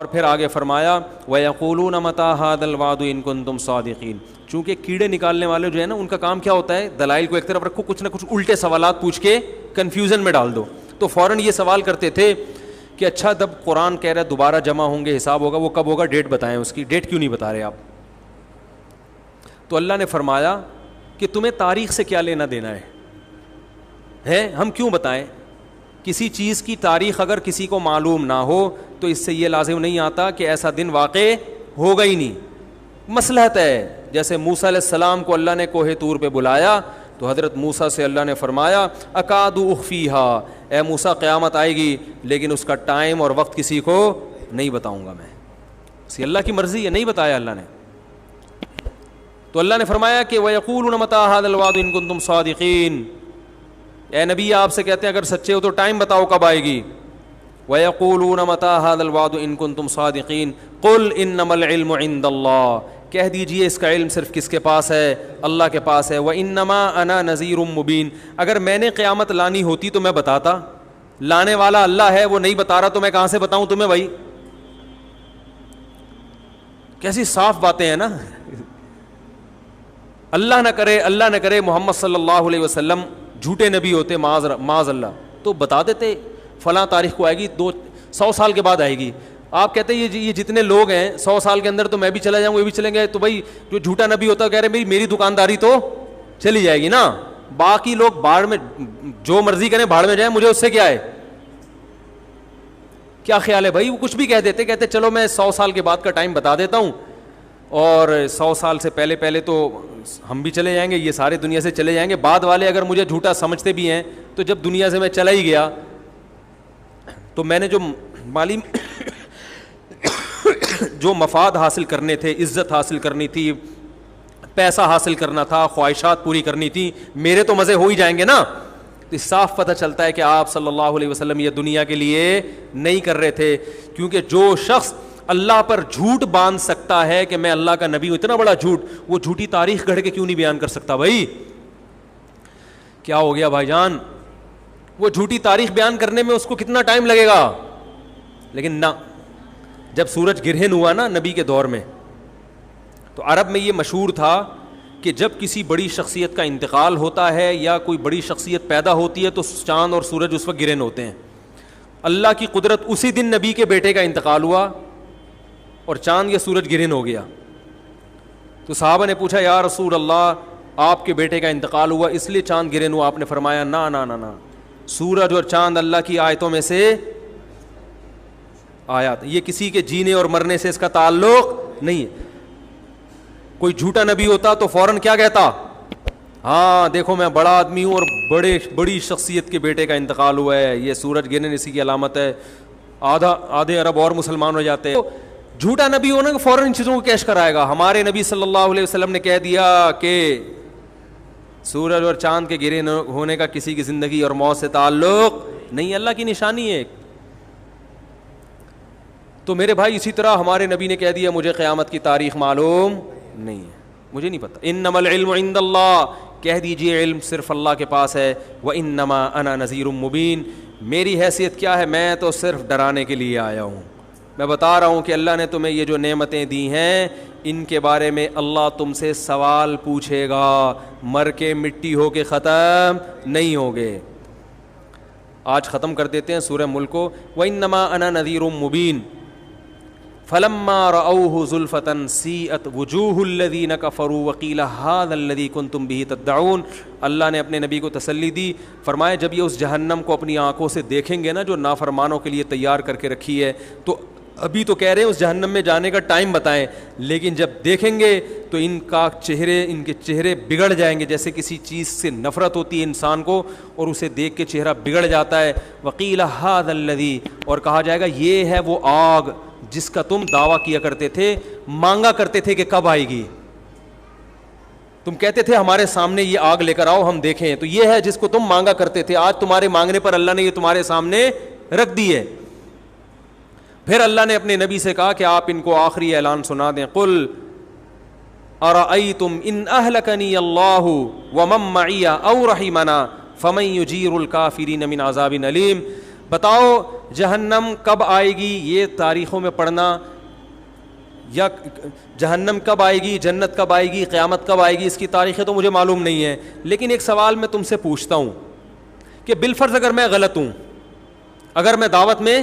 اور پھر آگے فرمایا وَيَقُولُونَ مَتَىٰ هَٰذَا الْوَعْدُ إِن كُنتُمْ صَادِقِينَ. چونکہ کیڑے نکالنے والے جو ہے نا ان کا کام کیا ہوتا ہے, دلائل کو ایک طرف رکھو, کچھ نہ کچھ الٹے سوالات پوچھ کے کنفیوژن میں ڈال دو. تو فوراً یہ سوال کرتے تھے کہ اچھا جب قرآن کہہ رہا ہے دوبارہ جمع ہوں گے, حساب ہوگا, وہ کب ہوگا, ڈیٹ بتائیں, اس کی ڈیٹ کیوں نہیں بتا رہے آپ؟ تو اللہ نے فرمایا کہ تمہیں تاریخ سے کیا لینا دینا ہے, ہم کیوں بتائیں؟ کسی چیز کی تاریخ اگر کسی کو معلوم نہ ہو تو اس سے یہ لازم نہیں آتا کہ ایسا دن واقع ہوگا ہی نہیں. مصلحت ہے. جیسے موسیٰ علیہ السلام کو اللہ نے کوہ طور پہ بلایا تو حضرت موسیٰ سے اللہ نے فرمایا اکاد اخفیہا, اے موسیٰ قیامت آئے گی لیکن اس کا ٹائم اور وقت کسی کو نہیں بتاؤں گا میں. اسی اللہ کی مرضی ہے, نہیں بتایا اللہ نے. تو اللہ نے فرمایا کہ وَيَقُولُونَ مَتَىٰ هَٰذَا الْوَعْدُ إِن كُنتُمْ صَادِقِينَ, اے نبی آپ سے کہتے ہیں اگر سچے ہو تو ٹائم بتاؤ کب آئے گی. وَيَقُولُونَ مَتَىٰ هَٰذَا الْوَعْدُ إِن كُنتُمْ صَادِقِينَ قُلْ إِنَّمَا الْعِلْمُ عِندَ اللَّهِ, کہہ دیجئے اس کا علم صرف کس کے پاس ہے, اللہ کے پاس ہے. وَإِنَّمَا أَنَا نَذِيرٌ مُّبِينٌ, اگر میں نے قیامت لانی ہوتی تو میں بتاتا, لانے والا اللہ ہے, وہ نہیں بتا رہا تو میں کہاں سے بتاؤں تمہیں بھائی. کیسی صاف باتیں ہیں نا. اللہ نہ کرے محمد صلی اللہ علیہ وسلم جھوٹے نبی ہوتے, معاذ اللہ, تو بتا دیتے فلاں تاریخ کو آئے گی, 100 سال کے بعد آئے گی. آپ کہتے ہیں یہ جتنے لوگ ہیں 100 سال کے اندر تو میں بھی چلا جاؤں, وہ بھی چلیں گے. تو بھائی جو جھوٹا نبی ہوتا ہے کہہ رہے میری دکانداری تو چلی جائے گی نا, باقی لوگ بھاڑ میں جو مرضی کریں بھاڑ میں جائیں, مجھے اس سے کیا ہے. کیا خیال ہے بھائی, وہ کچھ بھی کہہ دیتے, کہتے چلو میں 100 سال کے بعد کا ٹائم بتا دیتا ہوں, اور 100 سال سے پہلے تو ہم بھی چلے جائیں گے, یہ سارے دنیا سے چلے جائیں گے. بعد والے اگر مجھے جھوٹا سمجھتے بھی ہیں تو جب دنیا سے میں چلا ہی گیا تو میں نے جو مالی جو مفاد حاصل کرنے تھے, عزت حاصل کرنی تھی, پیسہ حاصل کرنا تھا, خواہشات پوری کرنی تھی, میرے تو مزے ہو ہی جائیں گے نا. تو صاف پتہ چلتا ہے کہ آپ صلی اللہ علیہ وسلم یہ دنیا کے لیے نہیں کر رہے تھے, کیونکہ جو شخص اللہ پر جھوٹ باندھ سکتا ہے کہ میں اللہ کا نبی ہوں, اتنا بڑا جھوٹ, وہ جھوٹی تاریخ گھڑ کے کیوں نہیں بیان کر سکتا بھائی. کیا ہو گیا بھائی جان, وہ جھوٹی تاریخ بیان کرنے میں اس کو کتنا ٹائم لگے گا. لیکن نہ, جب سورج گرہن ہوا نا نبی کے دور میں, تو عرب میں یہ مشہور تھا کہ جب کسی بڑی شخصیت کا انتقال ہوتا ہے یا کوئی بڑی شخصیت پیدا ہوتی ہے تو چاند اور سورج اس وقت گرہن ہوتے ہیں. اللہ کی قدرت, اسی دن نبی کے بیٹے کا انتقال ہوا اور چاند یا سورج گرہن ہو گیا. تو صحابہ نے پوچھا یا رسول اللہ آپ کے بیٹے کا انتقال ہوا اس لیے چاند گرہن ہوا. آپ نے فرمایا نا نا نا نا, سورج اور چاند اللہ کی آیتوں میں سے آیات, یہ کسی کے جینے اور مرنے سے اس کا تعلق نہیں ہے. کوئی جھوٹا نبی ہوتا تو فوراً کیا کہتا, ہاں دیکھو میں بڑا آدمی ہوں اور بڑی شخصیت کے بیٹے کا انتقال ہوا ہے, یہ سورج گرہن اسی کی علامت ہے, آدھے عرب اور مسلمان ہو جاتے. جھوٹا نبی ہونا کہ فوراً ان چیزوں کو کیش کرائے گا. ہمارے نبی صلی اللہ علیہ وسلم نے کہہ دیا کہ سورج اور چاند کے گرہن ہونے کا کسی کی زندگی اور موت سے تعلق نہیں, اللہ کی نشانی ہے. تو میرے بھائی اسی طرح ہمارے نبی نے کہہ دیا مجھے قیامت کی تاریخ معلوم نہیں ہے, مجھے نہیں پتا. انما العلم عند اللہ, کہہ دیجئے علم صرف اللہ کے پاس ہے. وانما انا نذیر مبین, میری حیثیت کیا ہے, میں تو صرف ڈرانے کے لیے آیا ہوں. میں بتا رہا ہوں کہ اللہ نے تمہیں یہ جو نعمتیں دی ہیں ان کے بارے میں اللہ تم سے سوال پوچھے گا, مر کے مٹی ہو کے ختم نہیں ہوگے. آج ختم کر دیتے ہیں سورہ ملک کو. وانما انا نذیر مبین فلما رأوه زلفة سیئت وجوہ الذین کفروا وقیل هذا الذی کنتم به تدعون. اللہ نے اپنے نبی کو تسلی دی, فرمایا جب یہ اس جہنم کو اپنی آنکھوں سے دیکھیں گے نا جو نافرمانوں کے لیے تیار کر کے رکھی ہے, تو ابھی تو کہہ رہے ہیں اس جہنم میں جانے کا ٹائم بتائیں, لیکن جب دیکھیں گے تو ان کے چہرے بگڑ جائیں گے. جیسے کسی چیز سے نفرت ہوتی ہے انسان کو اور اسے دیکھ کے چہرہ بگڑ جاتا ہے. وقیل هذا الذی, اور کہا جائے گا یہ ہے وہ آگ جس کا تم دعویٰ کیا کرتے تھے, مانگا کرتے تھے کہ کب آئے گی. تم کہتے تھے ہمارے سامنے یہ آگ لے کر آؤ ہم دیکھیں, تو یہ ہے جس کو تم مانگا کرتے تھے. آج تمہارے مانگنے پر اللہ نے یہ تمہارے سامنے رکھ دی ہے. پھر اللہ نے اپنے نبی سے کہا کہ آپ ان کو آخری اعلان سنا دیں. قل ارأیتم ان اہلکنی اللہ ومن معی او رحمنا فمن یجیر الکافرین من عذاب علیم. بتاؤ جہنم کب آئے گی، یہ تاریخوں میں پڑھنا، یا جہنم کب آئے گی، جنت کب آئے گی، قیامت کب آئے گی، اس کی تاریخیں تو مجھے معلوم نہیں ہے. لیکن ایک سوال میں تم سے پوچھتا ہوں کہ بالفرض اگر میں غلط ہوں، اگر میں دعوت میں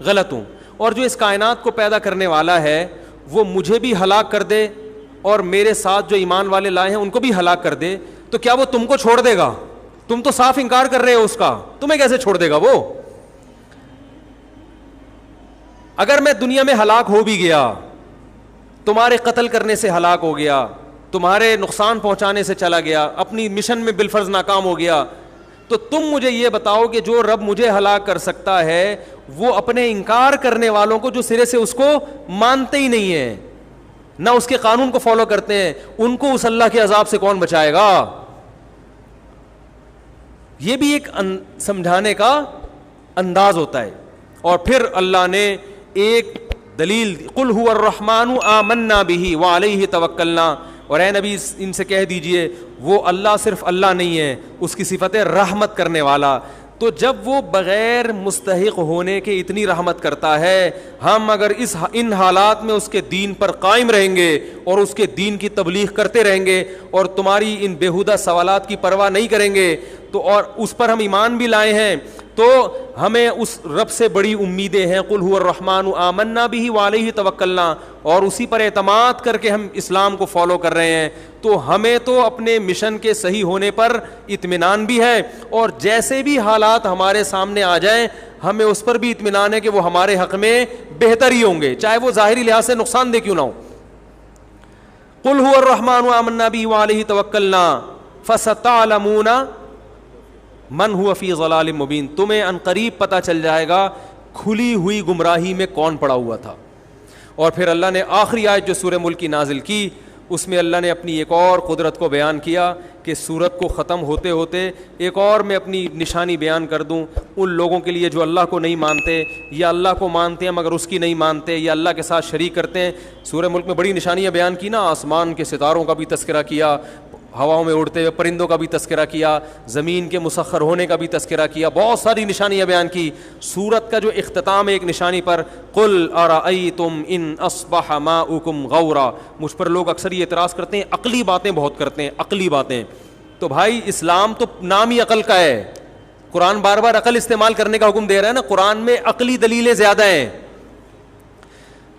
غلط ہوں، اور جو اس کائنات کو پیدا کرنے والا ہے وہ مجھے بھی ہلاک کر دے اور میرے ساتھ جو ایمان والے لائے ہیں ان کو بھی ہلاک کر دے، تو کیا وہ تم کو چھوڑ دے گا؟ تم تو صاف انکار کر رہے ہو اس کا، تمہیں کیسے چھوڑ دے گا وہ؟ اگر میں دنیا میں ہلاک ہو بھی گیا، تمہارے قتل کرنے سے ہلاک ہو گیا، تمہارے نقصان پہنچانے سے چلا گیا، اپنی مشن میں بالفرض ناکام ہو گیا، تو تم مجھے یہ بتاؤ کہ جو رب مجھے ہلاک کر سکتا ہے وہ اپنے انکار کرنے والوں کو جو سرے سے اس کو مانتے ہی نہیں ہیں، نہ اس کے قانون کو فالو کرتے ہیں، ان کو اس اللہ کے عذاب سے کون بچائے گا؟ یہ بھی ایک سمجھانے کا انداز ہوتا ہے. اور پھر اللہ نے ایک دلیل، قل هو الرحمن آمنا به وعلیہ توکلنا، اور اے نبی ان سے کہہ دیجئے وہ اللہ صرف اللہ نہیں ہے، اس کی صفت ہے رحمت کرنے والا. تو جب وہ بغیر مستحق ہونے کے اتنی رحمت کرتا ہے، ہم اگر ان حالات میں اس کے دین پر قائم رہیں گے اور اس کے دین کی تبلیغ کرتے رہیں گے اور تمہاری ان بیہودہ سوالات کی پرواہ نہیں کریں گے تو، اور اس پر ہم ایمان بھی لائے ہیں، تو ہمیں اس رب سے بڑی امیدیں ہیں. قل هو الرحمن آمنا به وعلیہ توکلنا، اور اسی پر اعتماد کر کے ہم اسلام کو فالو کر رہے ہیں. تو ہمیں تو اپنے مشن کے صحیح ہونے پر اطمینان بھی ہے، اور جیسے بھی حالات ہمارے سامنے آ جائیں ہمیں اس پر بھی اطمینان ہے کہ وہ ہمارے حق میں بہتر ہی ہوں گے، چاہے وہ ظاہری لحاظ سے نقصان دہ کیوں نہ ہو. قل هو الرحمن آمنا به وعلیہ توکلنا فستعلمون من هو فی ضلال مبین، تمہیں عنقریب پتہ چل جائے گا کھلی ہوئی گمراہی میں کون پڑا ہوا تھا. اور پھر اللہ نے آخری آیت جو سورہ ملک کی نازل کی، اس میں اللہ نے اپنی ایک اور قدرت کو بیان کیا کہ سورت کو ختم ہوتے ہوتے ایک اور میں اپنی نشانی بیان کر دوں ان لوگوں کے لیے جو اللہ کو نہیں مانتے، یا اللہ کو مانتے ہیں مگر اس کی نہیں مانتے، یا اللہ کے ساتھ شریک کرتے ہیں. سورہ ملک میں بڑی نشانیاں بیان کی نا، آسمان کے ستاروں کا بھی تذکرہ کیا، ہواؤں میں اڑتے ہوئے پرندوں کا بھی تذکرہ کیا، زمین کے مسخر ہونے کا بھی تذکرہ کیا، بہت ساری نشانیاں بیان کی. سورت کا جو اختتام ہے ایک نشانی پر، قل ارأیتم ان اصبح ماؤکم غورا. مجھ پر لوگ اکثر یہ اعتراض کرتے ہیں عقلی باتیں بہت کرتے ہیں، عقلی باتیں. تو بھائی اسلام تو نام ہی عقل کا ہے، قرآن بار بار عقل استعمال کرنے کا حکم دے رہا ہے نا، قرآن میں عقلی دلیلیں زیادہ ہیں.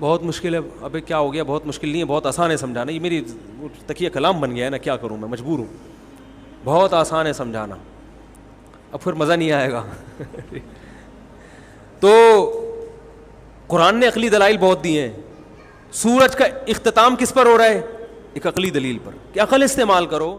بہت مشکل ہے، ابھی کیا ہو گیا، بہت مشکل نہیں ہے، بہت آسان ہے سمجھانا. یہ میری تکیہ کلام بن گیا ہے نا، کیا کروں میں، مجبور ہوں. بہت آسان ہے سمجھانا، اب پھر مزہ نہیں آئے گا. تو قرآن نے عقلی دلائل بہت دی ہیں. سورج کا اختتام کس پر ہو رہا ہے؟ ایک عقلی دلیل پر کہ عقل استعمال کرو.